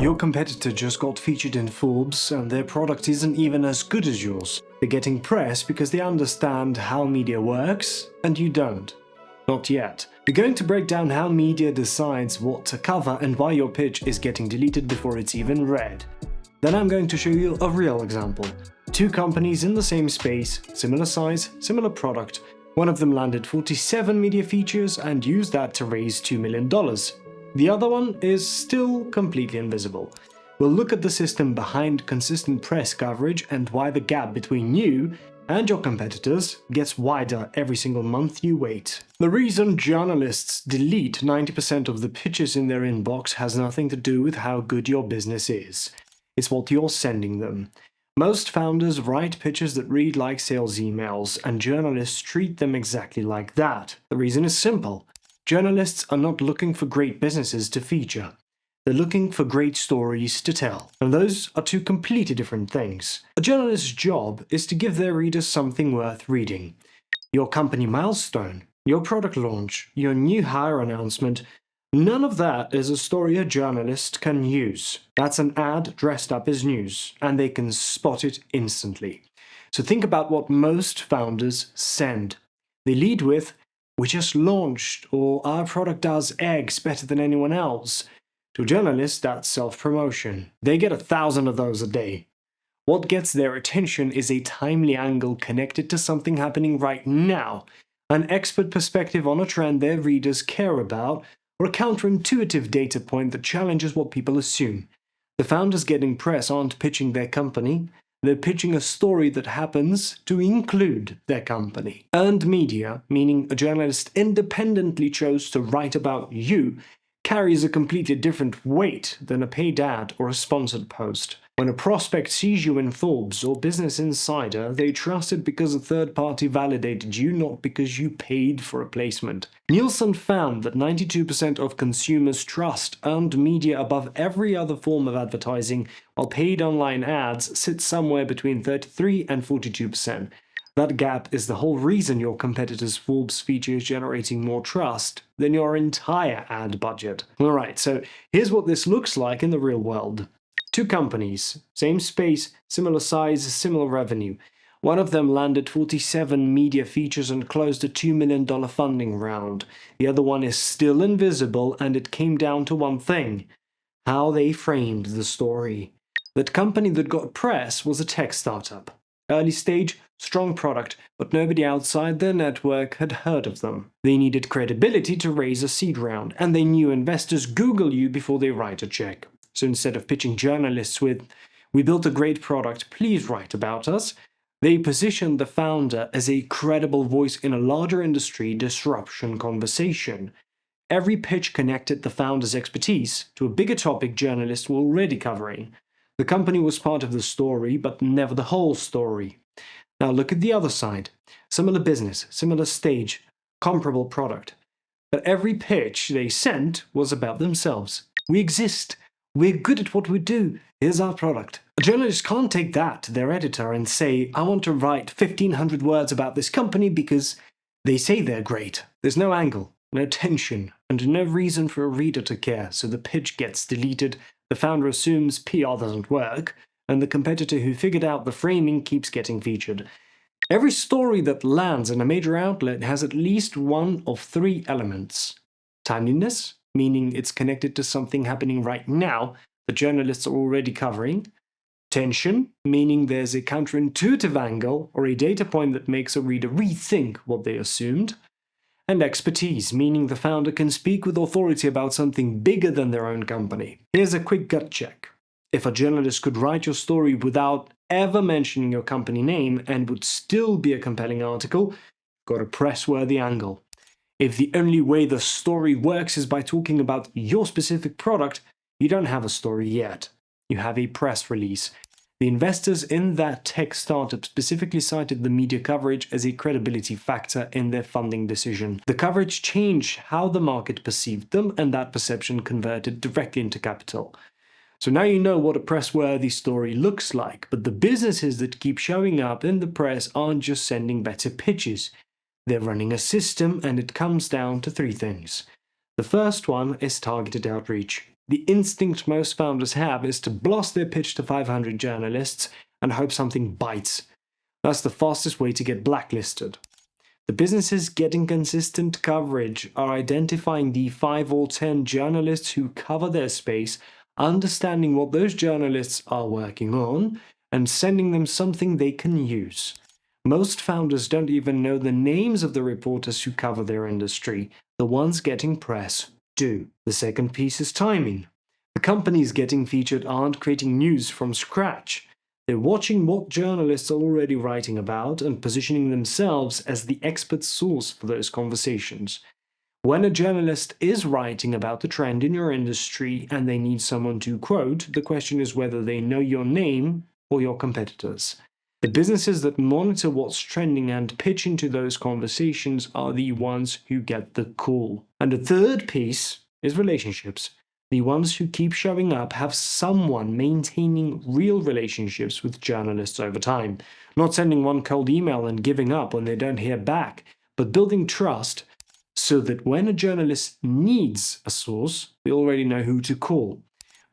Your competitor just got featured in Forbes and their product isn't even as good as yours. They're getting press because they understand how media works, and you don't. Not yet. We're going to break down how media decides what to cover and why your pitch is getting deleted before it's even read. Then I'm going to show you a real example. Two companies in the same space, similar size, similar product. One of them landed 47 media features and used that to raise $2 million. The other one is still completely invisible. We'll look at the system behind consistent press coverage and why the gap between you and your competitors gets wider every single month you wait. The reason journalists delete 90% of the pitches in their inbox has nothing to do with how good your business is. It's what you're sending them. Most founders write pitches that read like sales emails, and journalists treat them exactly like that. The reason is simple. Journalists are not looking for great businesses to feature. They're looking for great stories to tell. And those are two completely different things. A journalist's job is to give their readers something worth reading. Your company milestone, your product launch, your new hire announcement, none of that is a story a journalist can use. That's an ad dressed up as news, and they can spot it instantly. So think about what most founders send. They lead with, "We just launched," or "Our product does X better than anyone else." To journalists, that's self-promotion. They get 1,000 of those a day. What gets their attention is a timely angle connected to something happening right now, an expert perspective on a trend their readers care about, or a counterintuitive data point that challenges what people assume. The founders getting press aren't pitching their company. They're pitching a story that happens to include their company. Earned media, meaning a journalist independently chose to write about you, carries a completely different weight than a paid ad or a sponsored post. When a prospect sees you in Forbes or Business Insider, they trust it because a third party validated you, not because you paid for a placement. Nielsen found that 92% of consumers trust earned media above every other form of advertising, while paid online ads sit somewhere between 33 and 42%. That gap is the whole reason your competitor's Forbes feature is generating more trust than your entire ad budget. Alright, so here's what this looks like in the real world. Two companies, same space, similar size, similar revenue. One of them landed 47 media features and closed a $2 million funding round. The other one is still invisible, and it came down to one thing: how they framed the story. That company that got press was a tech startup. Early stage, strong product, but nobody outside their network had heard of them. They needed credibility to raise a seed round, and they knew investors Google you before they write a check. So instead of pitching journalists with, "We built a great product, please write about us," they positioned the founder as a credible voice in a larger industry disruption conversation. Every pitch connected the founder's expertise to a bigger topic journalists were already covering. The company was part of the story, but never the whole story. Now look at the other side. Similar business, similar stage, comparable product. But every pitch they sent was about themselves. "We exist. We're good at what we do. Here's our product." A journalist can't take that to their editor and say, "I want to write 1,500 words about this company because they say they're great." There's no angle, no tension, and no reason for a reader to care, so the pitch gets deleted, the founder assumes PR doesn't work, and the competitor who figured out the framing keeps getting featured. Every story that lands in a major outlet has at least one of three elements. Timeliness, meaning it's connected to something happening right now that journalists are already covering. Tension, meaning there's a counterintuitive angle or a data point that makes a reader rethink what they assumed. And expertise, meaning the founder can speak with authority about something bigger than their own company. Here's a quick gut check. If a journalist could write your story without ever mentioning your company name and would still be a compelling article, got a press-worthy angle. If the only way the story works is by talking about your specific product, you don't have a story yet. You have a press release. The investors in that tech startup specifically cited the media coverage as a credibility factor in their funding decision. The coverage changed how the market perceived them, and that perception converted directly into capital. So now you know what a press-worthy story looks like, but the businesses that keep showing up in the press aren't just sending better pitches. They're running a system, and it comes down to three things. The first one is targeted outreach. The instinct most founders have is to blast their pitch to 500 journalists and hope something bites. That's the fastest way to get blacklisted. The businesses getting consistent coverage are identifying the 5 or 10 journalists who cover their space, understanding what those journalists are working on, and sending them something they can use. Most founders don't even know the names of the reporters who cover their industry. The ones getting press do. The second piece is timing. The companies getting featured aren't creating news from scratch. They're watching what journalists are already writing about and positioning themselves as the expert source for those conversations. When a journalist is writing about the trend in your industry and they need someone to quote, the question is whether they know your name or your competitors. The businesses that monitor what's trending and pitch into those conversations are the ones who get the call. And the third piece is relationships. The ones who keep showing up have someone maintaining real relationships with journalists over time. Not sending one cold email and giving up when they don't hear back, but building trust so that when a journalist needs a source, they already know who to call.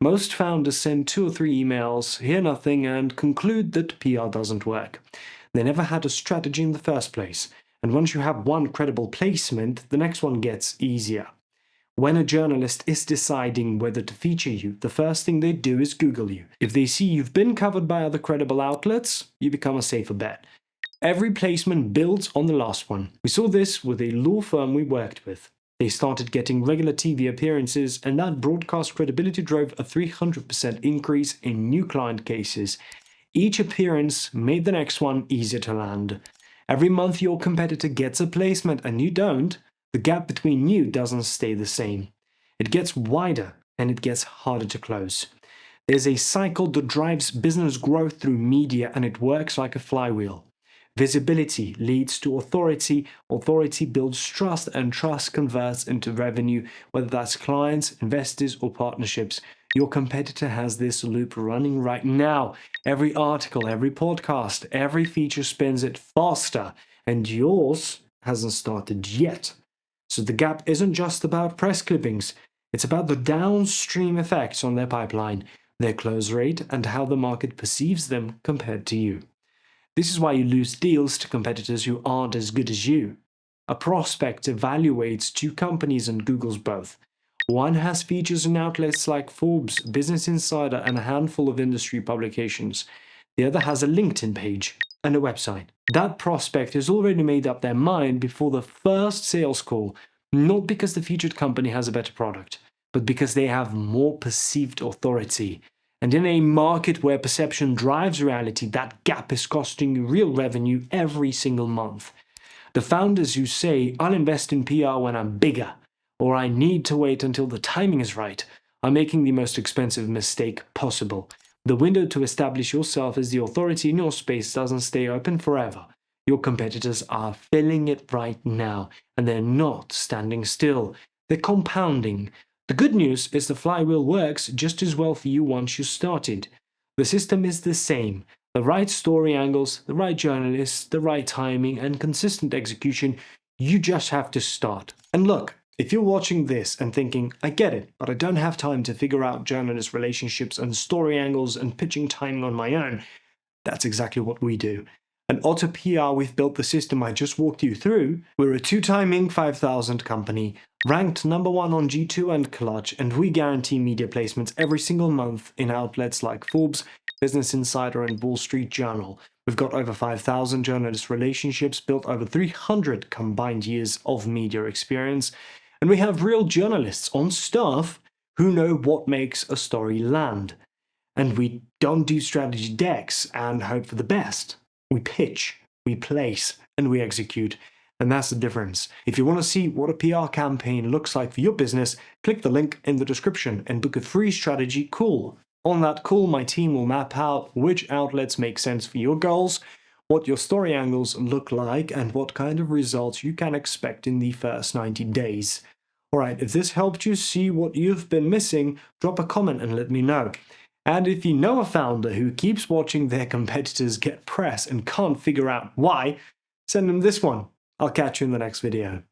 Most founders send 2 or 3 emails, hear nothing, and conclude that PR doesn't work. They never had a strategy in the first place, and once you have one credible placement, the next one gets easier. When a journalist is deciding whether to feature you, the first thing they do is Google you. If they see you've been covered by other credible outlets, you become a safer bet. Every placement builds on the last one. We saw this with a law firm we worked with. They started getting regular TV appearances, and that broadcast credibility drove a 300% increase in new client cases. Each appearance made the next one easier to land. Every month your competitor gets a placement and you don't, the gap between you doesn't stay the same. It gets wider and it gets harder to close. There's a cycle that drives business growth through media, and it works like a flywheel. Visibility leads to authority, authority builds trust, and trust converts into revenue, whether that's clients, investors, or partnerships. Your competitor has this loop running right now. Every article, every podcast, every feature spins it faster, and yours hasn't started yet. So the gap isn't just about press clippings, it's about the downstream effects on their pipeline, their close rate, and how the market perceives them compared to you. This is why you lose deals to competitors who aren't as good as you. A prospect evaluates 2 companies and Googles both. One has features in outlets like Forbes, Business Insider, and a handful of industry publications. The other has a LinkedIn page and a website. That prospect has already made up their mind before the first sales call, not because the featured company has a better product, but because they have more perceived authority. And in a market where perception drives reality, that gap is costing you real revenue every single month. The founders who say, "I'll invest in PR when I'm bigger," or "I need to wait until the timing is right," are making the most expensive mistake possible. The window to establish yourself as the authority in your space doesn't stay open forever. Your competitors are filling it right now, and they're not standing still. They're compounding. The good news is the flywheel works just as well for you once you started. The system is the same. The right story angles, the right journalists, the right timing, and consistent execution. You just have to start. And look, if you're watching this and thinking, "I get it, but I don't have time to figure out journalist relationships and story angles and pitching timing on my own," that's exactly what we do. At Otter PR, we've built the system I just walked you through. We're a 2-time Inc. 5000 company, ranked #1 on G2 and Clutch, and we guarantee media placements every single month in outlets like Forbes, Business Insider, and Wall Street Journal. We've got over 5,000 journalist relationships, built over 300 combined years of media experience, and we have real journalists on staff who know what makes a story land. And we don't do strategy decks and hope for the best. We pitch, we place, and we execute. And that's the difference. If you want to see what a PR campaign looks like for your business, click the link in the description and book a free strategy call. On that call, my team will map out which outlets make sense for your goals, what your story angles look like, and what kind of results you can expect in the first 90 days. Alright, if this helped you see what you've been missing, drop a comment and let me know. And if you know a founder who keeps watching their competitors get press and can't figure out why, send them this one. I'll catch you in the next video.